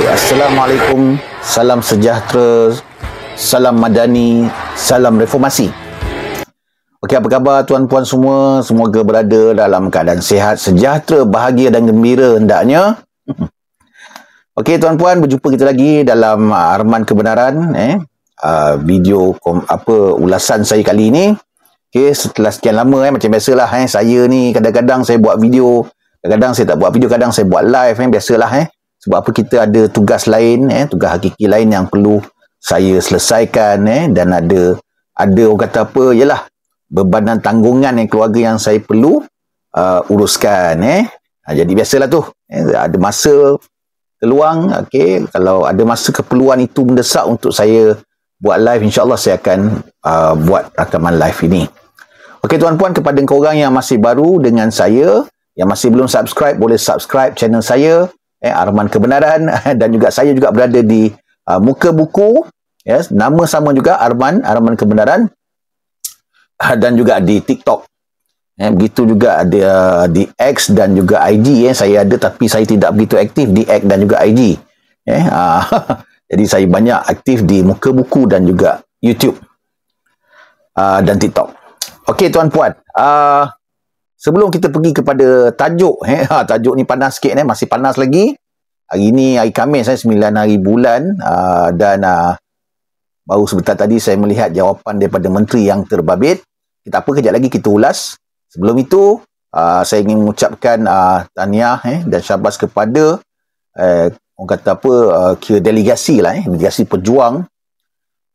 Assalamualaikum, salam sejahtera, salam madani, salam reformasi. Okey, apa khabar tuan-puan semua? Semoga berada dalam keadaan sihat, sejahtera, bahagia dan gembira hendaknya. Okey tuan-puan, berjumpa kita lagi dalam Arman Kebenaran, video ulasan saya kali ini. Okey, setelah sekian lama macam biasalah saya ni kadang-kadang saya buat video, kadang-kadang saya tak buat video, kadang saya buat live biasalah sebab apa, kita ada tugas lain, tugas hakiki lain yang perlu saya selesaikan, dan ada orang kata apa, yalah, bebanan tanggungan keluarga yang saya perlu uruskan. Jadi biasalah tu, ada masa terluang, okey, kalau ada masa keperluan itu mendesak untuk saya buat live, insya-Allah saya akan buat rakaman live ini. Okey tuan-puan, kepada korang yang masih baru dengan saya, yang masih belum subscribe, boleh subscribe channel saya, Arman Kebenaran, dan juga saya juga berada di Muka Buku, nama sama juga Arman Kebenaran, dan juga di TikTok. Begitu juga ada di X dan juga IG. Saya ada tapi saya tidak begitu aktif di X dan juga IG. Jadi saya banyak aktif di Muka Buku dan juga YouTube dan TikTok. Okey tuan-puan, sebelum kita pergi kepada tajuk, tajuk ni panas sikit, masih panas lagi. Hari ni hari Khamis, 9 hari bulan, dan baru sebentar tadi saya melihat jawapan daripada menteri yang terbabit. Kita apa, kejap lagi kita ulas. Sebelum itu, saya ingin mengucapkan tahniah dan syabas kepada orang kata apa, kira delegasi lah, delegasi pejuang,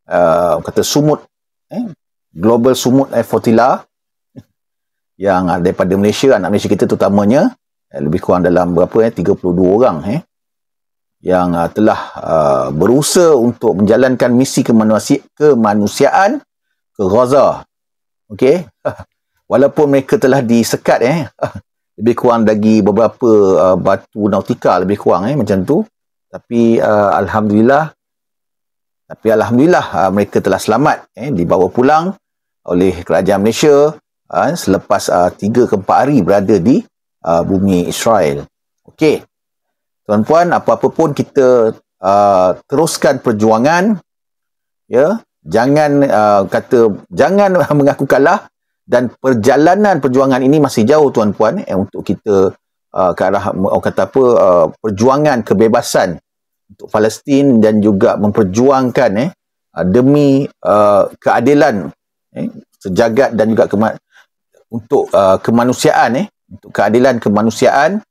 orang kata sumut, Global Sumut Flotilla, yang daripada Malaysia, anak Malaysia kita terutamanya, lebih kurang dalam berapa 32 orang yang telah berusaha untuk menjalankan misi kemanusiaan ke Gaza. Okey. Walaupun mereka telah disekat lebih kurang lagi beberapa batu nautika lebih kurang macam tu, tapi alhamdulillah mereka telah selamat, dibawa pulang oleh kerajaan Malaysia selepas 3 ke 4 hari berada di bumi Israel. Okey. Tuan-puan, apa-apa pun kita teruskan perjuangan, jangan jangan mengaku kalah, dan perjalanan perjuangan ini masih jauh tuan-puan, untuk kita ke arah orang kata apa, perjuangan kebebasan untuk Palestin, dan juga memperjuangkan demi keadilan sejagat, dan juga untuk kemanusiaan, untuk keadilan kemanusiaan.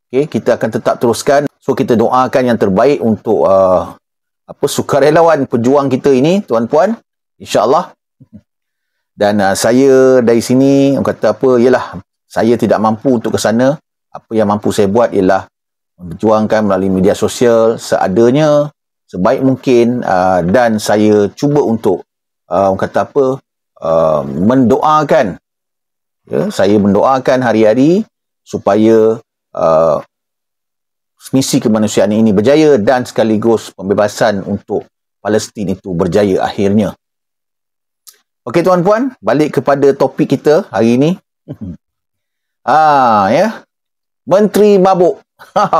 Okey, kita akan tetap teruskan. So kita doakan yang terbaik untuk sukarelawan pejuang kita ini tuan-puan, insya-Allah. Dan saya dari sini orang kata apa, yalah, saya tidak mampu untuk ke sana. Apa yang mampu saya buat ialah memperjuangkan melalui media sosial seadanya, sebaik mungkin, dan saya cuba untuk orang kata apa, mendoakan, saya mendoakan hari-hari supaya misi kemanusiaan ini berjaya, dan sekaligus pembebasan untuk Palestin itu berjaya akhirnya. Okey tuan-puan, balik kepada topik kita hari ini. Menteri mabuk.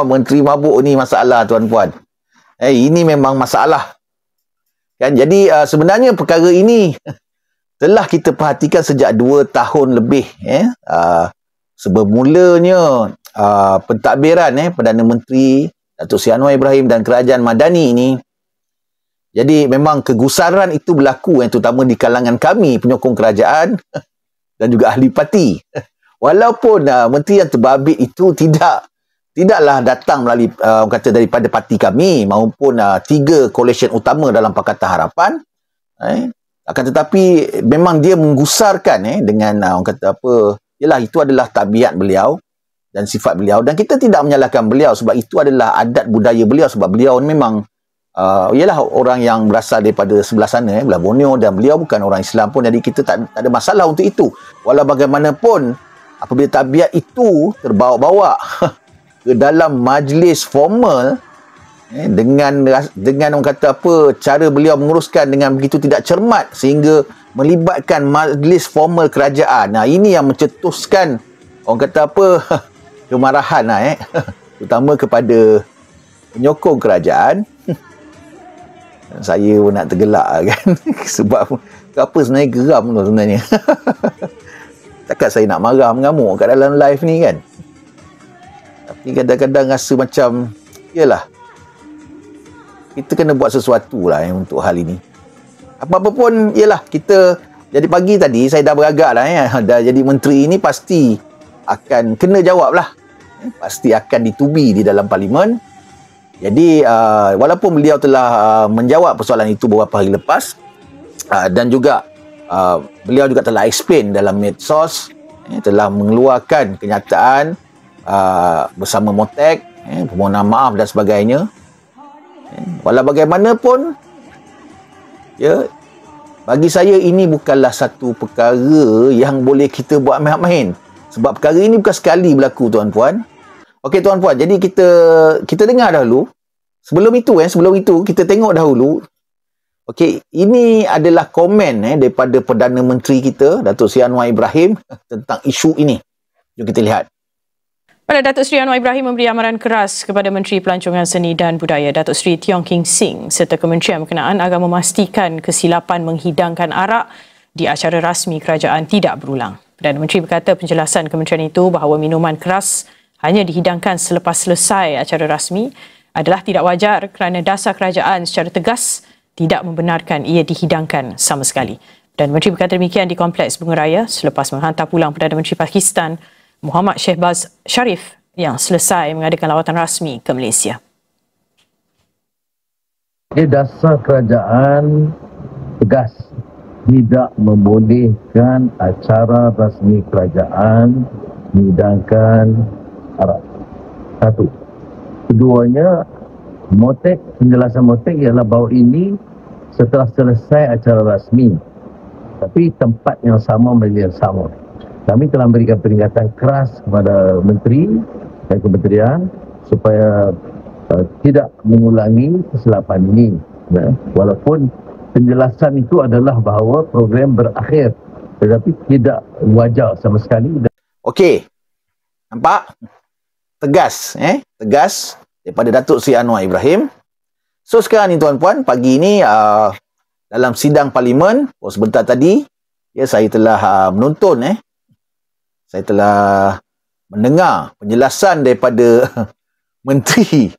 Menteri mabuk ni masalah tuan-puan. Ini memang masalah. Kan, jadi sebenarnya perkara ini telah kita perhatikan sejak 2 tahun lebih. Semulanya pentadbiran Perdana Menteri Datuk Seri Anwar Ibrahim dan Kerajaan Madani ini. Jadi memang kegusaran itu berlaku, terutama di kalangan kami penyokong kerajaan dan juga ahli parti. Walaupun menteri yang terbabit itu tidaklah datang melalui kata daripada parti kami maupun 3 coalition utama dalam Pakatan Harapan, akan tetapi memang dia menggusarkan dengan orang kata apa, yalah, itu adalah tabiat beliau dan sifat beliau, dan kita tidak menyalahkan beliau sebab itu adalah adat budaya beliau, sebab beliau memang ialah orang yang berasal daripada sebelah sana, belah Borneo, dan beliau bukan orang Islam pun, jadi kita tak ada masalah untuk itu. Walau bagaimanapun, apabila tabiat itu terbawa-bawa ke dalam majlis formal, dengan orang kata apa, cara beliau menguruskan dengan begitu tidak cermat sehingga melibatkan majlis formal kerajaan. Ini yang mencetuskan orang kata apa, kemarahan terutama kepada menyokong kerajaan, saya pun nak tergelak kan. Sebab apa sebenarnya geram tu sebenarnya. Takkan saya nak marah mengamuk kat dalam live ni kan. Tapi kadang-kadang rasa macam, yalah, kita kena buat sesuatu lah untuk hal ini. Apa-apa pun, yalah, kita, jadi pagi tadi saya dah beragak lah dah jadi menteri ini pasti akan kena jawab lah. Pasti akan ditubi di dalam parlimen. Jadi walaupun beliau telah menjawab persoalan itu beberapa hari lepas, dan juga beliau juga telah explain dalam medsos, telah mengeluarkan kenyataan bersama Motek, permohonan maaf dan sebagainya. Walau bagaimanapun, ya, bagi saya ini bukanlah satu perkara yang boleh kita buat main-main. Sebab perkara ini bukan sekali berlaku, tuan-puan. Okey, tuan-puan, jadi kita dengar dahulu. Sebelum itu kita tengok dahulu. Okey, ini adalah komen daripada Perdana Menteri kita, Datuk Seri Anwar Ibrahim, tentang isu ini. Jom kita lihat. Pada Datuk Seri Anwar Ibrahim memberi amaran keras kepada Menteri Pelancongan Seni dan Budaya Datuk Seri Tiong King Sing serta Kementerian Berkenaan agar memastikan kesilapan menghidangkan arak di acara rasmi kerajaan tidak berulang. Perdana Menteri berkata penjelasan kementerian itu bahawa minuman keras hanya dihidangkan selepas selesai acara rasmi adalah tidak wajar kerana dasar kerajaan secara tegas tidak membenarkan ia dihidangkan sama sekali. Dan Menteri berkata demikian di Kompleks Bunga Raya selepas menghantar pulang Perdana Menteri Pakistan Muhammad Shehbaz Sharif yang selesai mengadakan lawatan rasmi ke Malaysia. Dasar kerajaan tegas tidak membolehkan acara rasmi kerajaan menghidangkan arak. Satu. Keduanya, penjelasan Motek ialah bahawa ini setelah selesai acara rasmi, tapi tempat yang sama, majlis yang sama. Kami telah memberikan peringatan keras kepada menteri dan kementerian supaya tidak mengulangi kesilapan ini. Walaupun penjelasan itu adalah bahawa program berakhir, tetapi tidak wajar sama sekali. Okey, nampak? Tegas, tegas daripada Datuk Seri Anwar Ibrahim. So sekarang ni tuan-puan, pagi ni dalam sidang parlimen, sebentar tadi, ya, saya telah menonton, saya telah mendengar penjelasan daripada Menteri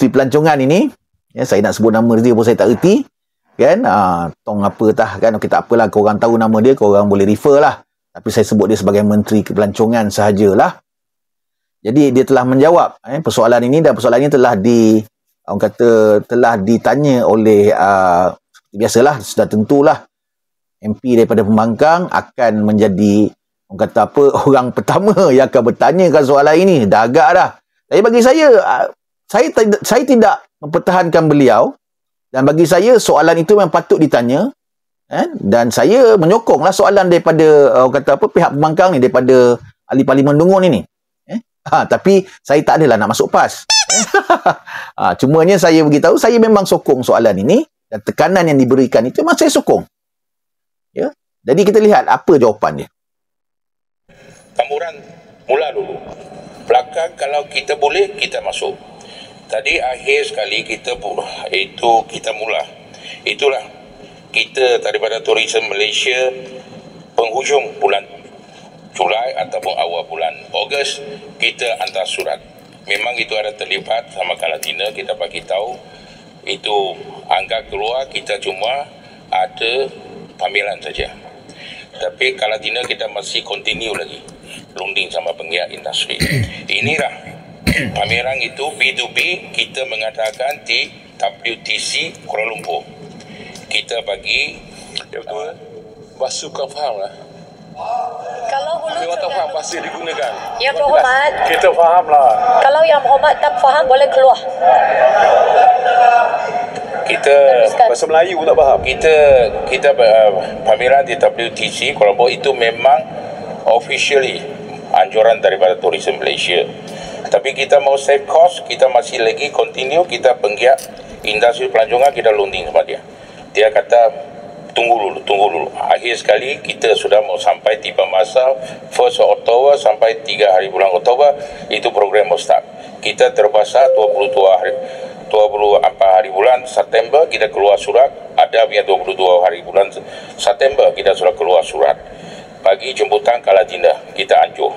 Pelancongan ini. Ya, saya nak sebut nama dia pun saya tak erti. Kan? Tong apa tah kan? Okey, tak apalah, korang tahu nama dia, korang boleh refer lah. Tapi saya sebut dia sebagai Menteri Pelancongan sahajalah. Jadi dia telah menjawab persoalan ini, dan persoalan ini telah ditanya oleh biasalah, sudah tentulah MP daripada Pembangkang akan menjadi orang pertama yang akan bertanyakan soalan ini. Dah agak dah. Tapi bagi saya tidak mempertahankan beliau, dan bagi saya soalan itu memang patut ditanya, dan saya menyokonglah soalan daripada pihak Pembangkang ni, daripada ahli Parlimen Dungun ini. Tapi saya tak adalah nak masuk PAS. Cumanya saya beritahu, saya memang sokong soalan ini, dan tekanan yang diberikan itu memang saya sokong. Ya? Jadi kita lihat apa jawapan dia. Tamburan mula dulu. Belakang kalau kita boleh, kita masuk. Tadi akhir sekali kita mula. Itulah kita daripada Tourism Malaysia penghujung bulan Julai ataupun awal bulan Ogos kita hantar surat. Memang itu ada terlibat sama karantina, kita bagi tahu. Itu angka keluar, kita cuma ada pameran saja. Tapi karantina kita masih continue lagi. Runding sama penggiat industri. Inilah pameran itu B2B kita mengadakan di WTC Kuala Lumpur. Kita bagi basuh faham lah. Kalau hulu Kita tak faham bahasa digunakan. Yang berhormat, Kita faham lah. kalau yang berhormat tak faham boleh keluar. Kita Bahasa Melayu pun tak faham. kita pameran di WTC Kuala Lumpur itu memang officially anjuran daripada Tourism Malaysia. Tapi kita mau save cost, kita masih lagi continue, kita penggiat industri pelancongan, kita lunding sama dia. Dia kata tunggu dulu. Akhir sekali kita sudah mau sampai tiba masa 1 Oktober sampai 3 hari bulan Oktober, itu program mau start. kita terbasa 24 hari bulan September kita keluar surat, ada punya 22 hari bulan September kita sudah keluar surat bagi jemputan karantina, kita anjur.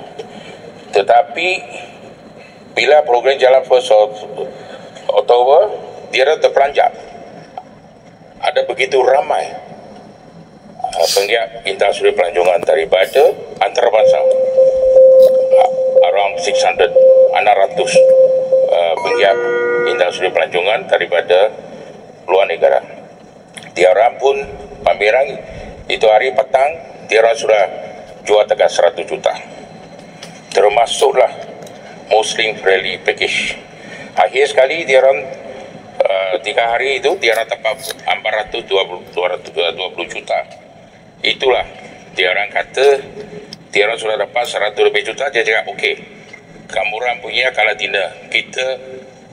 Tetapi bila program jalan 1 Oktober dia terperanjat, ada begitu ramai penggiat industri pelancongan daripada antarabangsa, around 600 penggiat industri pelancongan daripada luar negara. Diorang pun pameran itu hari petang, diorang sudah jual dekat 100 juta. Termasuklah Muslim Friendly Package. Akhir sekali diorang 3 hari itu diorang dapat 220 juta. Itulah diorang kata diorang sudah dapat 100 lebih juta. Dia cakap okey, kamu orang punya karantina, kita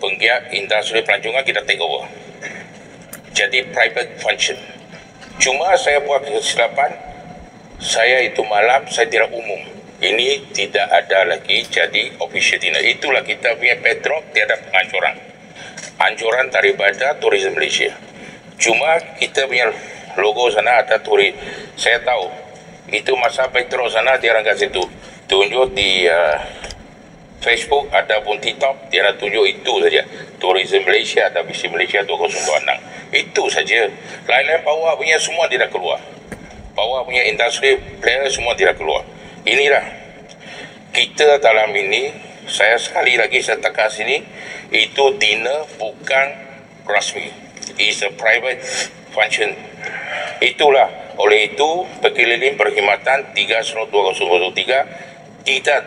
penggiat industri pelancongan kita take over jadi private function. Cuma saya buat kesilapan, saya itu malam saya tidak umum, ini tidak ada lagi jadi official dinner. Itulah kita punya petrol, tiada anjuran daripada Tourism Malaysia. Cuma kita punya logo sana ada turis, saya tahu itu masa petrol sana dia orang kat situ tunjuk di Facebook ataupun TikTok, dia nak tunjuk itu saja. Tourism Malaysia atau Visi Malaysia 2026. Itu saja. Lain-lain bawah punya semua tidak keluar. Bawah punya industri player semua tidak keluar. Inilah kita dalam ini, saya sekali lagi saya tekan sini, itu dinner bukan rasmi. It's a private function. Itulah, oleh itu berkeliling perkhidmatan 3/2023 tidak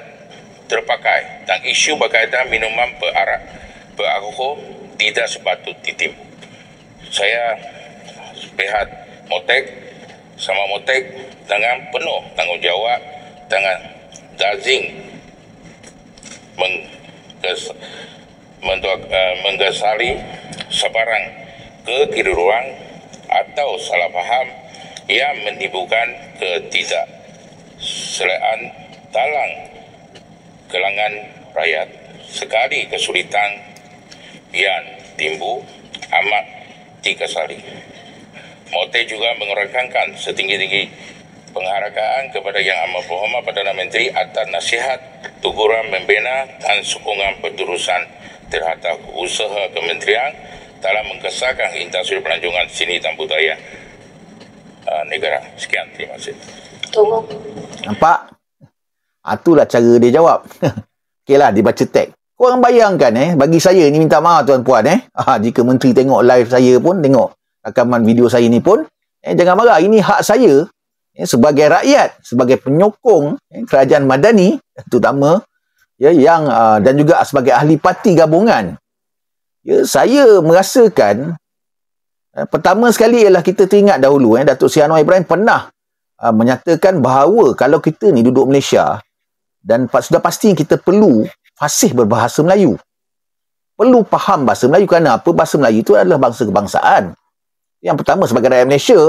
terpakai dan isu berkaitan minuman beralkohol tidak sepatut ditimbul. Saya pihak Motek sama Motek dengan penuh tanggungjawab dengan dazing menggesali sebarang kekeliruan atau salah faham yang menimbulkan ketidakselaan dalam kalangan rakyat. Sekali kesulitan yang timbul amat dikesali. Motek juga mengerekankan setinggi-tinggi penghargaan kepada Yang Amat Berhormat Perdana Menteri atas nasihat, teguran membina dan sokongan berterusan terhadap usaha kementerian dalam mengesahkan industri pelancongan seni dan budaya negara. Sekian, terima kasih. Tunggu. Nampak? Itulah cara dia jawab. Okeylah, dia baca tag. Korang bayangkan bagi saya ni, minta maaf tuan-puan jika menteri tengok live saya pun, tengok rakaman video saya ni pun, jangan marah. Ini hak saya sebagai rakyat, sebagai penyokong kerajaan Madani terutama yang dan juga sebagai ahli parti gabungan. Saya merasakan pertama sekali ialah kita teringat dahulu Datuk Seri Anwar Ibrahim pernah menyatakan bahawa kalau kita ni duduk Malaysia dan sudah pasti kita perlu fasih berbahasa Melayu. Perlu faham bahasa Melayu. Kerana apa? Bahasa Melayu itu adalah bangsa kebangsaan. Yang pertama, sebagai rakyat Malaysia,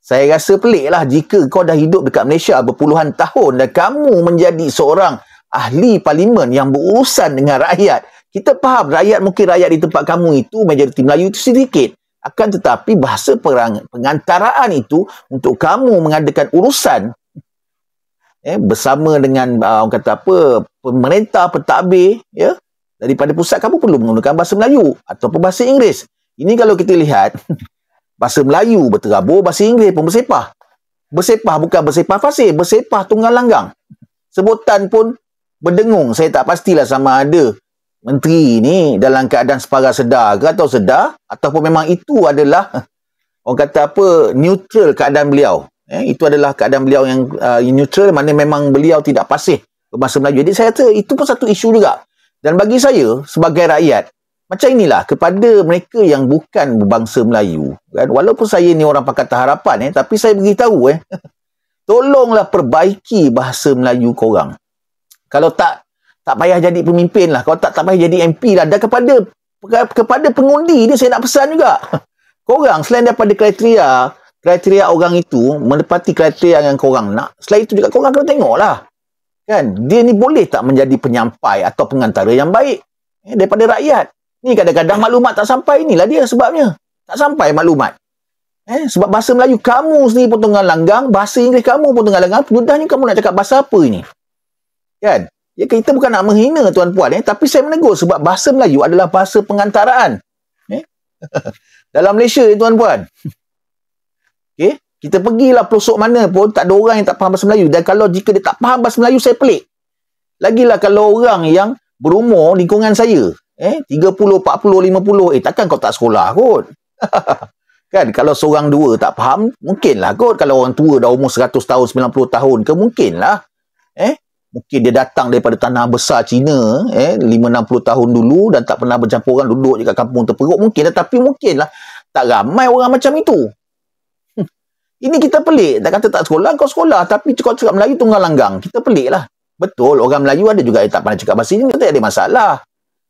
saya rasa peliklah jika kau dah hidup dekat Malaysia berpuluhan tahun dan kamu menjadi seorang ahli parlimen yang berurusan dengan rakyat. Kita faham rakyat, mungkin rakyat di tempat kamu itu, majoriti Melayu itu sedikit. Akan tetapi bahasa pengantaraan itu untuk kamu mengadakan urusan bersama dengan orang kata apa, pemerintah, pentadbir daripada pusat, kamu perlu menggunakan bahasa Melayu ataupun bahasa Inggeris. Ini kalau kita lihat bahasa Melayu berterabur, bahasa Inggeris pun bersepah. Bersepah bukan bersepah fasih, bersepah tunggal langgang. Sebutan pun berdengung. Saya tak pastilah sama ada menteri ni dalam keadaan separa sedar ke atau sedar, ataupun memang itu adalah orang kata apa, neutral keadaan beliau. Itu adalah keadaan beliau yang neutral, mana memang beliau tidak fasih berbahasa Melayu. Jadi saya rasa itu pun satu isu juga. Dan bagi saya sebagai rakyat, macam inilah kepada mereka yang bukan berbangsa Melayu, kan? Walaupun saya ni orang Pakatan Harapan tapi saya beritahu tolonglah perbaiki bahasa Melayu korang. Kalau tak payah jadi pemimpin lah, kalau tak payah jadi MP lah. Dan kepada pengundi ni saya nak pesan juga, korang selain daripada kriteria orang itu menepati kriteria yang korang nak, selain itu juga korang kena tengok lah, kan, dia ni boleh tak menjadi penyampai atau pengantara yang baik. daripada rakyat. Ni kadang-kadang maklumat tak sampai, inilah dia sebabnya. Tak sampai maklumat. Sebab bahasa Melayu kamu sendiri pun tengah langgang, bahasa Inggeris kamu pun tengah langgang, mudahnya kamu nak cakap bahasa apa ini? Kan? Ya, kita bukan nak menghina tuan-puan, tapi saya menegur sebab bahasa Melayu adalah bahasa pengantaraan. Dalam Malaysia, tuan-puan. Okay? Kita pergilah pelosok mana pun, tak ada orang yang tak faham bahasa Melayu. Dan kalau jika dia tak faham bahasa Melayu, saya pelik. Lagilah kalau orang yang berumur lingkungan saya, 30, 40, 50, takkan kau tak sekolah kot. Kan, kalau seorang dua tak faham, mungkinlah kot. Kalau orang tua dah umur 100 tahun, 90 tahun ke, mungkinlah. Mungkin dia datang daripada tanah besar Cina, 5-60 tahun dulu dan tak pernah bercampur orang, duduk je kat kampung terperuk, mungkin. Tapi mungkinlah tak ramai orang macam itu. Ini kita pelik. Tak kata tak sekolah, kau sekolah. Tapi kau cakap Melayu tunggal langgang. Kita pelik lah. Betul, orang Melayu ada juga yang tak pandai cakap bahasa ini, tak ada masalah.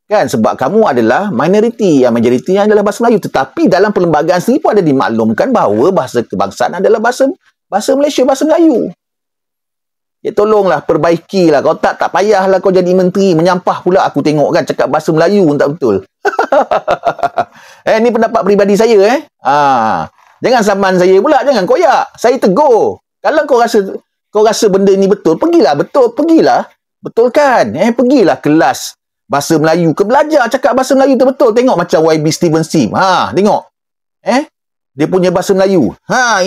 Kan, sebab kamu adalah minoriti, yang majoriti adalah bahasa Melayu. Tetapi dalam perlembagaan sendiri pun ada dimaklumkan bahawa bahasa kebangsaan adalah bahasa Malaysia, bahasa Melayu. Ya, tolonglah, perbaikilah. Kau tak payahlah kau jadi menteri, menyampah pula aku tengok kan, cakap bahasa Melayu pun tak betul. Ni pendapat peribadi saya. Jangan saman saya pula, jangan koyak. Saya tegur. Kalau kau rasa benda ni betul, pergilah, betulkan. Pergilah kelas bahasa Melayu ke, belajar cakap bahasa Melayu tu betul. Tengok macam YB Steven Sim. Tengok. Dia punya bahasa Melayu.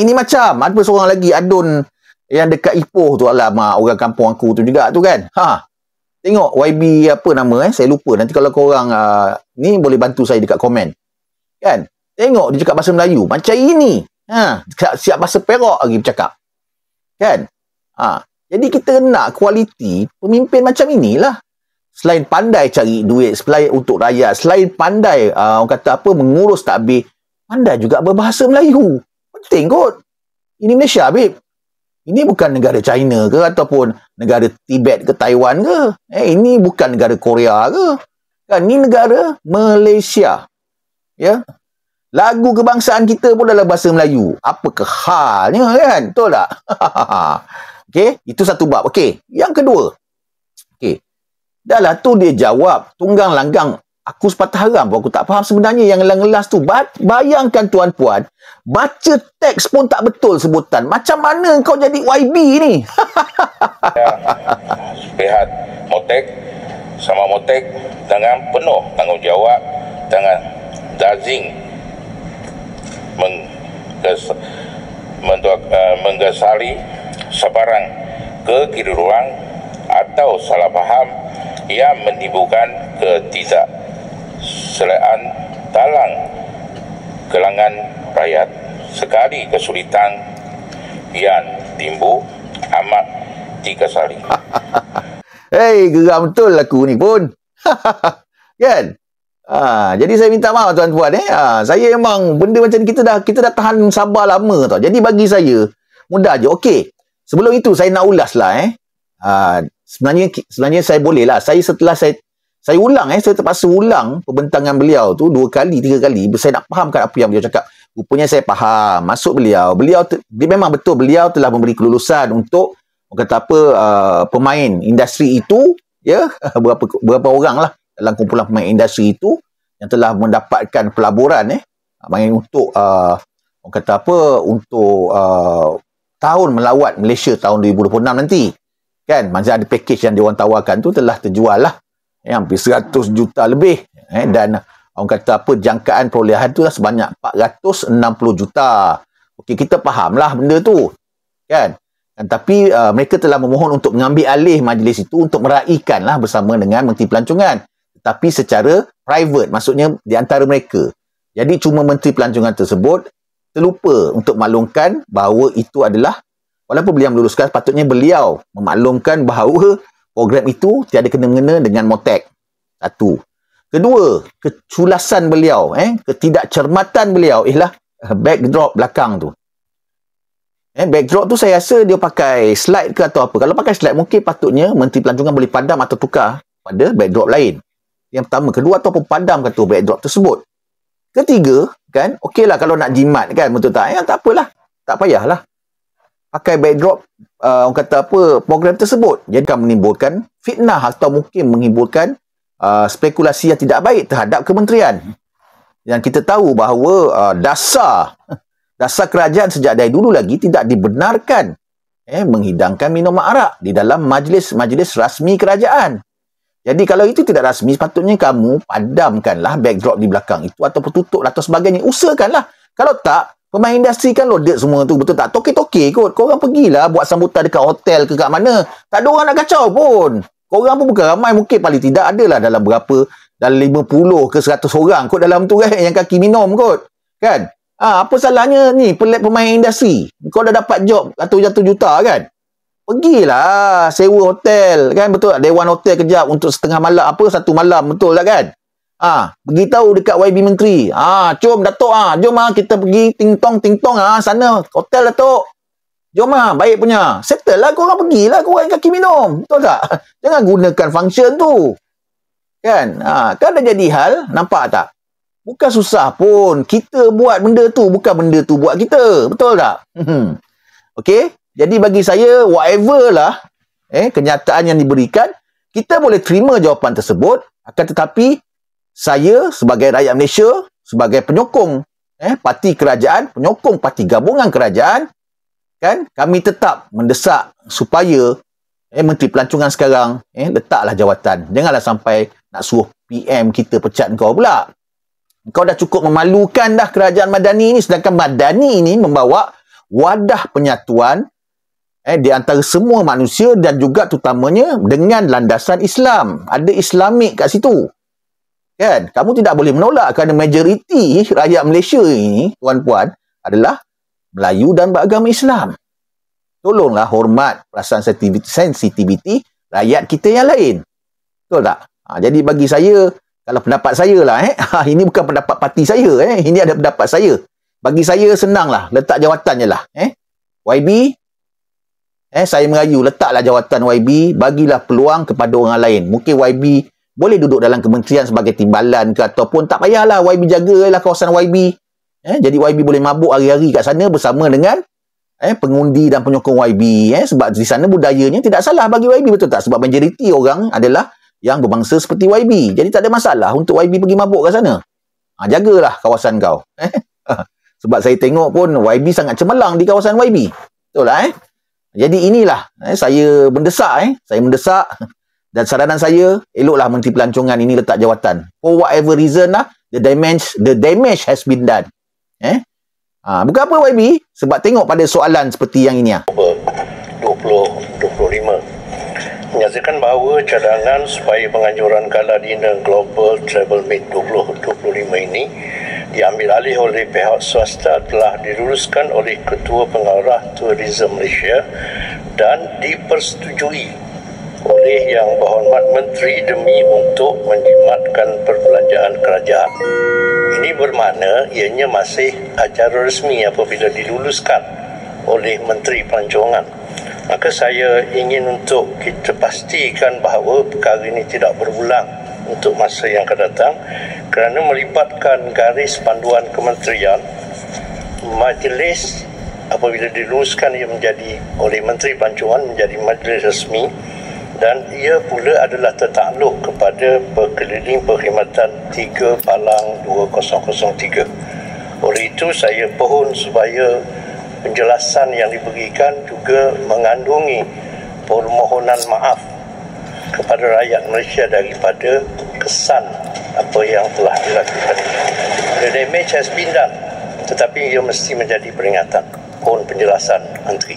Ini macam ada seorang lagi adun yang dekat Ipoh tu, alamak, orang kampung aku tu juga tu kan. Tengok YB apa nama, saya lupa. Nanti kalau korang ni boleh bantu saya dekat komen. Kan? Tengok dia cakap bahasa Melayu macam ini. Siap bahasa Perak lagi bercakap. Kan? Jadi kita nak kualiti pemimpin macam inilah. Selain pandai cari duit, selain untuk rakyat, selain pandai orang kata apa, mengurus takbir, pandai juga berbahasa Melayu. Penting kot. Ini Malaysia, babe. Ini bukan negara China ke ataupun negara Tibet ke Taiwan ke. Ini bukan negara Korea ke. Kan, ini negara Malaysia. Ya. Lagu kebangsaan kita pun dalam bahasa Melayu. Apa kehalnya kan? Betul tak? Okey, itu satu bab. Okey, yang kedua. Okey. Dah lah tu dia jawab tunggang langgang. Aku sepatah haram pun aku tak faham sebenarnya yang ngelas tu. Bayangkan tuan-puan, baca teks pun tak betul sebutan. Macam mana kau jadi YB ni? Pihak Motek sama Motek dengan penuh tanggungjawab dengan dazing menggesari sebarang kekeliruan atau salah faham yang menimbulkan ketidakselaan dalam kalangan rakyat. Sekali kesulitan yang timbul amat dikesali. Geram betul aku ni pun. Kan? Jadi saya minta maaf tuan-puan. Saya memang benda macam ni kita dah tahan sabar lama tau. Jadi bagi saya mudah je. Okey. Sebelum itu saya nak ulas lah. Sebenarnya saya boleh lah. Setelah saya ulang saya terpaksa ulang pembentangan beliau tu 2 kali 3 kali. Saya nak fahamkan apa yang beliau cakap. Rupanya saya faham maksud beliau. Dia memang betul beliau telah memberi kelulusan untuk pemain industri itu, ya, berapa orang lah dalam kumpulan pemain industri itu yang telah mendapatkan pelaburan untuk tahun melawat Malaysia tahun 2026 nanti. Kan, macam ada package yang diorang tawarkan tu telah terjual lah. Hampir 100 juta lebih. Dan orang kata jangkaan perolehan tu lah sebanyak 460 juta. Okey, kita faham lah benda tu. Kan? Tapi mereka telah memohon untuk mengambil alih majlis itu untuk meraihkan lah bersama dengan Menteri Pelancongan. Tapi secara private, maksudnya di antara mereka. Jadi cuma Menteri Pelancongan tersebut terlupa untuk maklumkan bahawa itu adalah, walaupun beliau meluluskan, patutnya beliau memaklumkan bahawa program itu tiada kena-mengena dengan Motek. Satu. Kedua, keculasan beliau, ketidakcermatan beliau ialah backdrop belakang tu. Backdrop tu saya rasa dia pakai slide ke atau apa. Kalau pakai slide mungkin patutnya Menteri Pelancongan boleh padam atau tukar pada backdrop lain. Yang pertama. Kedua, ataupun padam kata backdrop tersebut. Ketiga, kan, okeylah kalau nak jimat kan, betul tak? Tak apalah. Tak payahlah. Pakai backdrop program tersebut. Jadi akan menimbulkan fitnah atau mungkin menimbulkan spekulasi yang tidak baik terhadap kementerian. Yang kita tahu bahawa dasar kerajaan sejak dari dulu lagi tidak dibenarkan menghidangkan minuman arak di dalam majlis-majlis rasmi kerajaan. Jadi kalau itu tidak rasmi, sepatutnya kamu padamkanlah backdrop di belakang itu ataupun tutuplah atau sebagainya. Usahakanlah. Kalau tak, pemain industri kan loaded semua tu, betul tak? Toke-toke kot. Korang pergilah buat sambutan dekat hotel ke kat mana. Tak ada orang nak kacau pun. Korang pun bukan ramai, mungkin paling tidak adalah dalam berapa, dalam 50 ke 100 orang kot dalam tu kan, yang kaki minum kot. Kan? Apa salahnya ni pemain industri? Kau dah dapat job ratus juta kan? Pergilah sewa hotel kan, betul tak? Dewan hotel kejap untuk setengah malam, satu malam, betul tak kan? Beritahu dekat YB Menteri. Jom Datuk, jom kita pergi ting-tong sana hotel Datuk. Jom baik punya. Settle lah, korang pergilah, korang kaki minum. Betul tak? Jangan gunakan function tu. Kan? Kan dah jadi hal, nampak tak? Bukan susah pun. Kita buat benda tu, bukan benda tu buat kita. Betul tak? Okey? Jadi bagi saya, whatever lah kenyataan yang diberikan, kita boleh terima jawapan tersebut, akan tetapi saya sebagai rakyat Malaysia, sebagai penyokong parti kerajaan, penyokong parti gabungan kerajaan, kan, kami tetap mendesak supaya Menteri Pelancongan sekarang letaklah jawatan. Janganlah sampai nak suruh PM kita pecat kau pula. Kau dah cukup memalukan dah kerajaan Madani ini, sedangkan Madani ini membawa wadah penyatuan di antara semua manusia dan juga terutamanya dengan landasan Islam. Ada Islamik kat situ. Kan? Kamu tidak boleh menolak kerana majoriti rakyat Malaysia ini, tuan-puan, adalah Melayu dan beragama Islam. Tolonglah hormat perasaan sensitiviti rakyat kita yang lain. Betul tak? Jadi bagi saya, kalau pendapat saya lah, ini bukan pendapat parti saya, ini ada pendapat saya. Bagi saya senanglah, letak jawatan je lah. YB, saya merayu, letaklah jawatan YB, bagilah peluang kepada orang lain. Mungkin YB boleh duduk dalam kementerian sebagai timbalan ke, ataupun tak payahlah YB jagalah kawasan YB. Jadi YB boleh mabuk hari-hari kat sana bersama dengan pengundi dan penyokong YB. Sebab di sana budayanya tidak salah bagi YB, betul tak? Sebab majoriti orang adalah yang berbangsa seperti YB. Jadi tak ada masalah untuk YB pergi mabuk kat sana. Jagalah kawasan kau. Sebab saya tengok pun YB sangat cemerlang di kawasan YB. Betul lah Jadi inilah saya mendesak saya mendesak, dan saranan saya, eloklah Menteri Pelancongan ini letak jawatan. For whatever reason lah, the damage has been done. Bukan apa YB, sebab tengok pada soalan seperti yang ini 2025 menyatakan bahawa cadangan supaya penganjuran Gala Dinner Global Travel Meet 2025 ini diambil alih oleh pihak swasta telah diluluskan oleh Ketua Pengarah Tourism Malaysia dan dipersetujui oleh Yang Berhormat Menteri demi untuk menjimatkan perbelanjaan kerajaan. Ini bermakna ianya masih acara resmi apabila diluluskan oleh Menteri Pelancongan. Maka saya ingin untuk kita pastikan bahawa perkara ini tidak berulang untuk masa yang akan datang kerana melibatkan garis panduan kementerian. Majlis apabila diluluskan ia menjadi oleh Menteri Pelancongan menjadi majlis resmi, dan ia pula adalah tertakluk kepada Perkeliling Perkhidmatan 3 Palang 2003. Oleh itu saya pohon supaya penjelasan yang diberikan juga mengandungi permohonan maaf kepada rakyat Malaysia daripada kesan apa yang telah dilakukan. The damage has been done, tetapi ia mesti menjadi peringatan. Pohon penjelasan Menteri.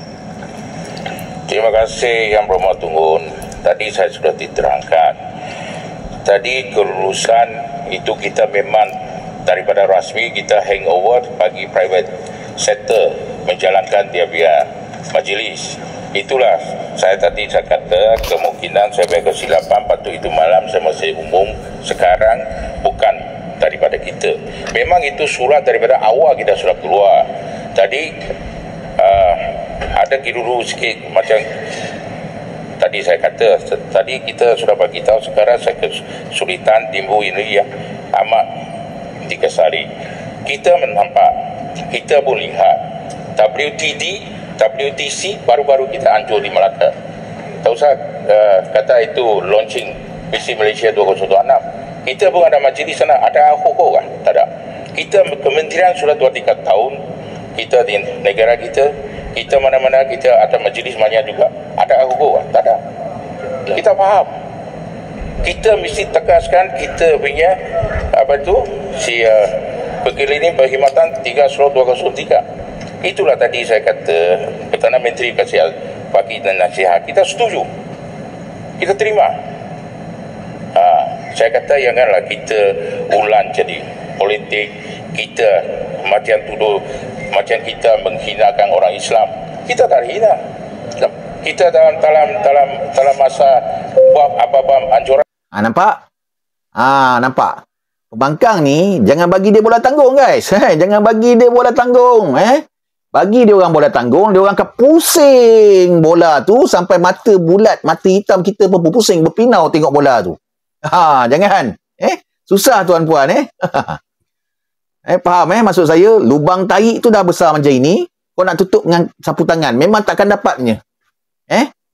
Terima kasih Yang Berhormat Tunggun. Tadi saya sudah diterangkan. Tadi kelulusan itu kita memang daripada rasmi kita hangover bagi private sector menjalankan dia biar majlis. Itulah saya tadi saya kata kemungkinan saya bagi kesilapan patut itu malam saya masih umum sekarang bukan daripada kita. Memang itu surat daripada awal kita sudah keluar. Tadi ada keliru sikit macam tadi saya kata, tadi kita sudah bagi tahu, sekarang saya kesulitan timbul ini yang amat dikesari. Kita menampak, kita pun lihat WTC baru-baru kita hancur di Melaka. Tak usah kata itu launching Visi Malaysia 2026. Kita pun ada majlis sana, ada hukum kah? Tak ada. Kita kementerian sudah 2-3 tahun, kita di negara kita mana-mana kita ada majlis banyak juga. Ada hukum kah? Tak ada. Kita faham. Kita mesti tegaskan kita punya perkeliling perkhidmatan 3/203. Itulah tadi saya kata Perdana Menteri kasih bagi dan nasihat. Kita setuju. Kita terima. Saya kata janganlah kita ulang jadi politik kita macam tuduh macam kita menghinakan orang Islam. Kita tak hina. Kita dalam masa buat apa-apa anjuran. Nampak? Nampak? Pembangkang ni jangan bagi dia bola tanggung, guys. Jangan bagi dia bola tanggung, Bagi dia orang bola tanggung, dia orang akan pusing bola tu sampai mata bulat, mata hitam kita pun pusing, berpinau tengok bola tu. Jangan. Susah tuan-puan, faham maksud saya? Lubang tarik tu dah besar macam ini, kau nak tutup dengan sapu tangan, memang takkan dapatnya.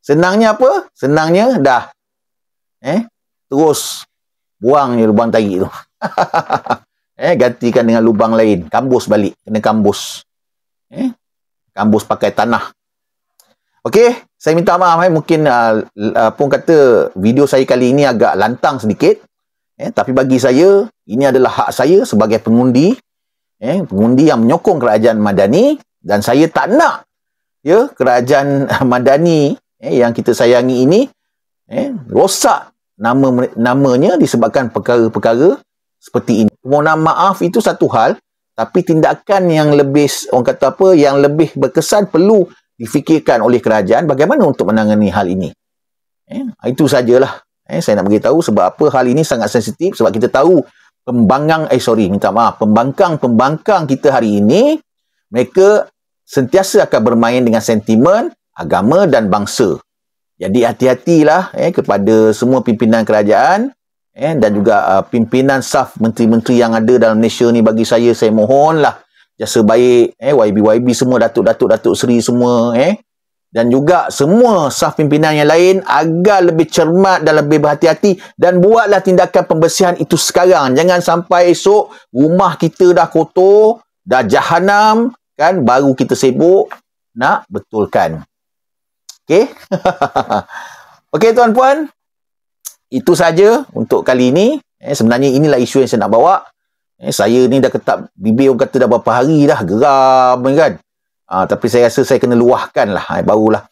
Senangnya apa? Senangnya dah. Terus buang je lubang tarik tu. Gantikan dengan lubang lain, kambus balik, kena kambus. Kambus pakai tanah. Okey, saya minta maaf mungkin pun kata video saya kali ini agak lantang sedikit. Tapi bagi saya ini adalah hak saya sebagai pengundi. Pengundi yang menyokong kerajaan Madani, dan saya tak nak kerajaan Madani yang kita sayangi ini rosak namanya disebabkan perkara-perkara seperti ini. Permohonan maaf itu satu hal, tapi tindakan yang lebih, orang kata apa, yang lebih berkesan perlu difikirkan oleh kerajaan bagaimana untuk menangani hal ini. Itu sajalah. Saya nak beritahu sebab apa hal ini sangat sensitif, sebab kita tahu pembangkang kita hari ini, mereka sentiasa akan bermain dengan sentimen agama dan bangsa. Jadi hati-hatilah kepada semua pimpinan kerajaan dan juga pimpinan saf menteri-menteri yang ada dalam Malaysia ni. Bagi saya mohonlah jasa baik YB semua, Datuk Seri semua dan juga semua saf pimpinan yang lain agar lebih cermat dan lebih berhati-hati, dan buatlah tindakan pembersihan itu sekarang. Jangan sampai esok rumah kita dah kotor, dah jahanam kan, baru kita sibuk nak betulkan. Okey. Okey tuan-puan, itu saja untuk kali ini. Sebenarnya inilah isu yang saya nak bawa. Saya ni dah ketap bibir, orang kata dah berapa hari dah geram kan. Tapi saya rasa saya kena luahkan lah. Barulah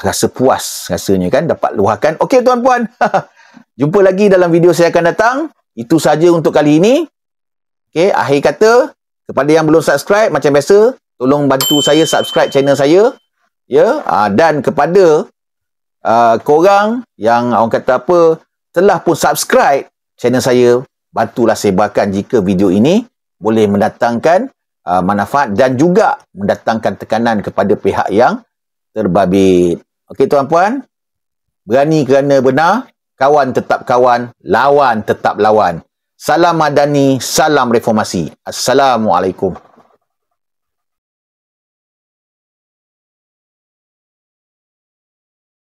rasa puas rasanya kan, dapat luahkan. Okey tuan-puan. Jumpa lagi dalam video saya akan datang. Itu saja untuk kali ini. Okey, akhir kata, kepada yang belum subscribe, macam biasa, tolong bantu saya subscribe channel saya. Dan kepada korang yang orang kata apa telah pun subscribe channel saya, bantulah sebarkan jika video ini boleh mendatangkan manfaat dan juga mendatangkan tekanan kepada pihak yang terbabit. Okey tuan-puan, berani kerana benar, kawan tetap kawan, lawan tetap lawan. Salam Madani, salam reformasi. Assalamualaikum.